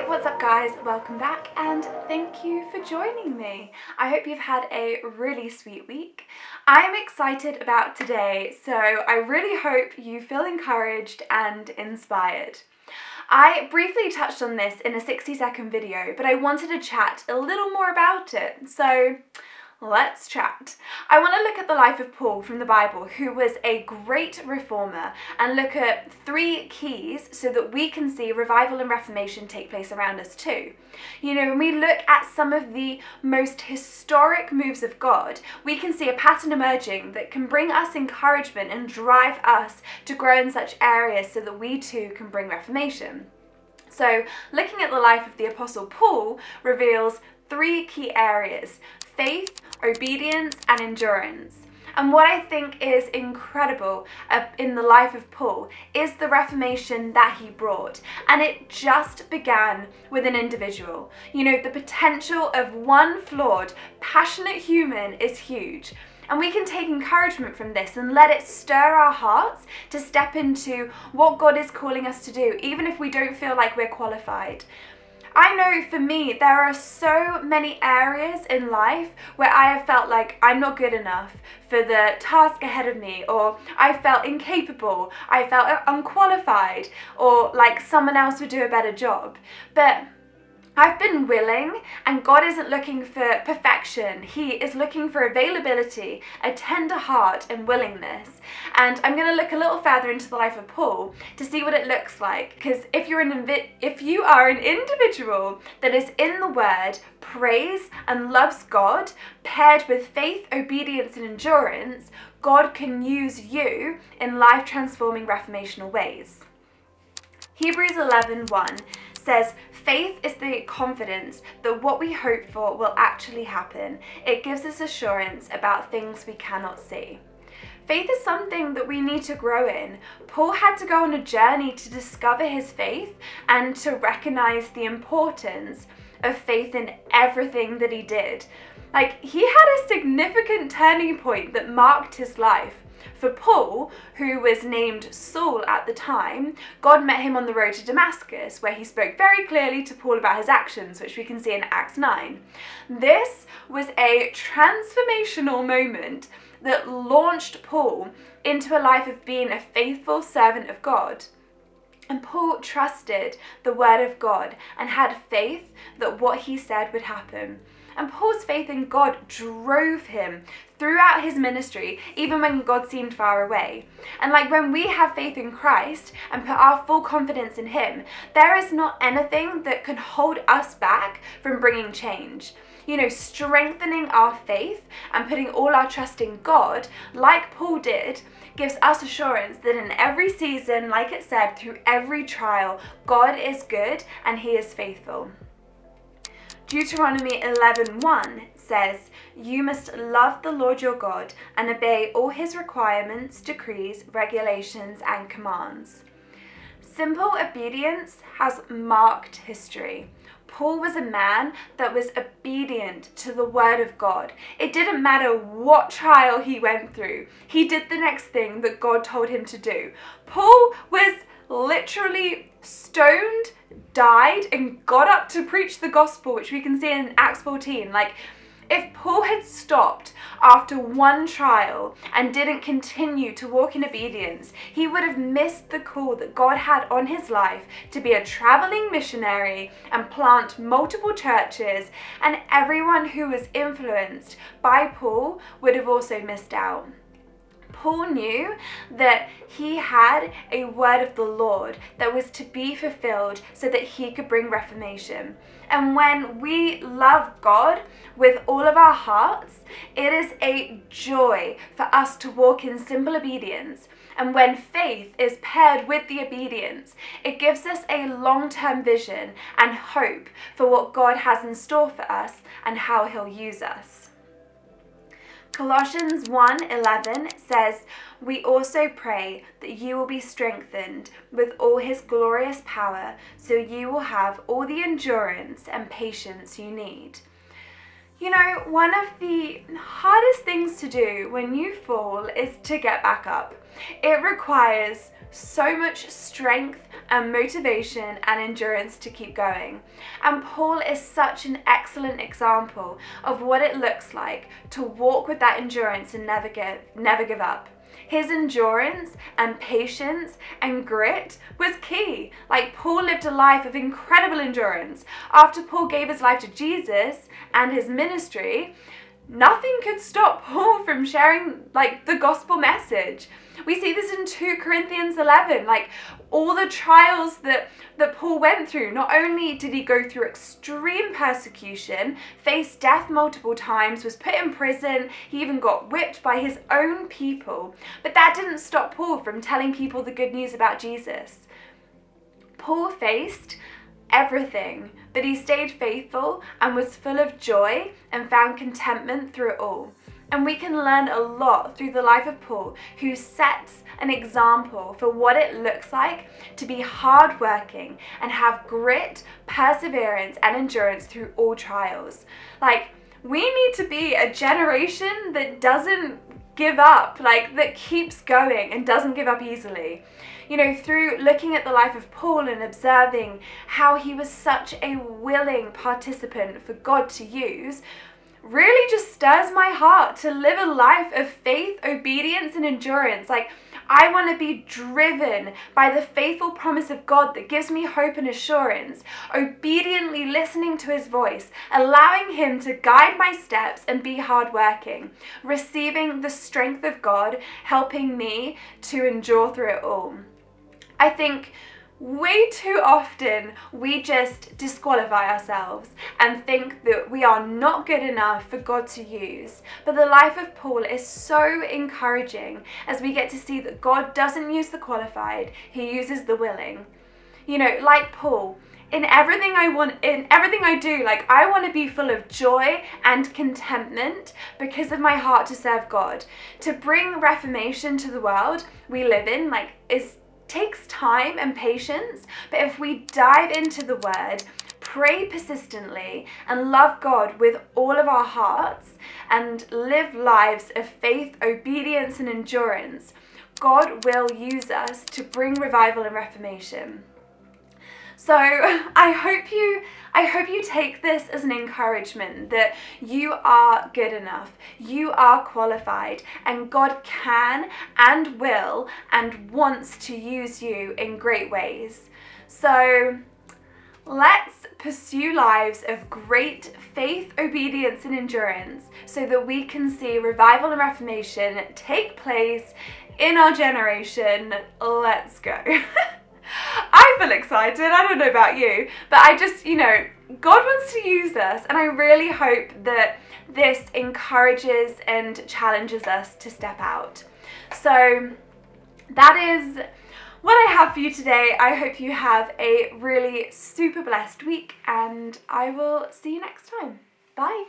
Hey, what's up guys? Welcome back and thank you for joining me. I hope you've had a really sweet week. I'm excited about today, so I really hope you feel encouraged and inspired. I briefly touched on this in a 60-second video, but I wanted to chat a little more about it, so let's chat. I want to look at the life of Paul from the Bible, who was a great reformer, and look at 3 keys so that we can see revival and reformation take place around us too. You know, when we look at some of the most historic moves of God, we can see a pattern emerging that can bring us encouragement and drive us to grow in such areas so that we too can bring reformation. So, looking at the life of the Apostle Paul reveals 3 key areas: faith, obedience, and endurance. And what I think is incredible in the life of Paul is the reformation that he brought. And it just began with an individual. You know, the potential of one flawed, passionate human is huge. And we can take encouragement from this and let it stir our hearts to step into what God is calling us to do, even if we don't feel like we're qualified. I know for me, there are so many areas in life where I have felt like I'm not good enough for the task ahead of me, or I felt incapable, I felt unqualified, or like someone else would do a better job. But I've been willing, and God isn't looking for perfection. He is looking for availability, a tender heart, and willingness. And I'm going to look a little further into the life of Paul to see what it looks like. Because if you are an individual that is in the Word, prays and loves God, paired with faith, obedience, and endurance, God can use you in life-transforming reformational ways. Hebrews 11:1 says, "Faith is the confidence that what we hope for will actually happen. It gives us assurance about things we cannot see." Faith is something that we need to grow in. Paul had to go on a journey to discover his faith and to recognize the importance of faith in everything that he did. He had a significant turning point that marked his life. For Paul, who was named Saul at the time, God met him on the road to Damascus, where he spoke very clearly to Paul about his actions, which we can see in Acts 9. This was a transformational moment that launched Paul into a life of being a faithful servant of God. And Paul trusted the word of God and had faith that what he said would happen. And Paul's faith in God drove him throughout his ministry, even when God seemed far away. And when we have faith in Christ and put our full confidence in Him, there is not anything that can hold us back from bringing change. You know, strengthening our faith and putting all our trust in God, like Paul did, gives us assurance that in every season, like it said, through every trial, God is good and He is faithful. Deuteronomy 11:1 says, "You must love the Lord your God and obey all His requirements, decrees, regulations, and commands." Simple obedience has marked history. Paul was a man that was obedient to the word of God. It didn't matter what trial he went through. He did the next thing that God told him to do. Paul was literally stoned, died, and got up to preach the gospel, which we can see in Acts 14. If Paul had stopped after one trial and didn't continue to walk in obedience, he would have missed the call that God had on his life to be a traveling missionary and plant multiple churches, and everyone who was influenced by Paul would have also missed out. Paul knew that he had a word of the Lord that was to be fulfilled so that he could bring reformation. And when we love God with all of our hearts, it is a joy for us to walk in simple obedience. And when faith is paired with the obedience, it gives us a long-term vision and hope for what God has in store for us and how He'll use us. Colossians 1:11 says, "We also pray that you will be strengthened with all His glorious power, so you will have all the endurance and patience you need." You know, one of the hardest things to do when you fall is to get back up. It requires so much strength and motivation and endurance to keep going. And Paul is such an excellent example of what it looks like to walk with that endurance and never give up. His endurance and patience and grit was key. Like, Paul lived a life of incredible endurance. After Paul gave his life to Jesus and his ministry, nothing could stop Paul from sharing the gospel message. We see this in 2 Corinthians 11, all the trials that Paul went through. Not only did he go through extreme persecution, faced death multiple times, was put in prison, he even got whipped by his own people. But that didn't stop Paul from telling people the good news about Jesus. Paul faced everything, but he stayed faithful and was full of joy and found contentment through it all. And we can learn a lot through the life of Paul, who sets an example for what it looks like to be hardworking and have grit, perseverance, and endurance through all trials. We need to be a generation that doesn't give up, that keeps going and doesn't give up easily. Through looking at the life of Paul and observing how he was such a willing participant for God to use, really just stirs my heart to live a life of faith, obedience, and endurance. I want to be driven by the faithful promise of God that gives me hope and assurance, obediently listening to his voice, allowing him to guide my steps and be hardworking, receiving the strength of God, helping me to endure through it all. I think way too often we just disqualify ourselves and think that we are not good enough for God to use. But the life of Paul is so encouraging as we get to see that God doesn't use the qualified, he uses the willing. Like Paul, in everything I do, I want to be full of joy and contentment because of my heart to serve God. To bring reformation to the world we live in, takes time and patience, but if we dive into the word, pray persistently, and love God with all of our hearts, and live lives of faith, obedience, and endurance, God will use us to bring revival and reformation. So I hope you take this as an encouragement that you are good enough, you are qualified, and God can and will and wants to use you in great ways. So let's pursue lives of great faith, obedience, and endurance so that we can see revival and reformation take place in our generation. Let's go. I feel excited. I don't know about you, but I just, God wants to use us, and I really hope that this encourages and challenges us to step out. So that is what I have for you today. I hope you have a really super blessed week, and I will see you next time. Bye.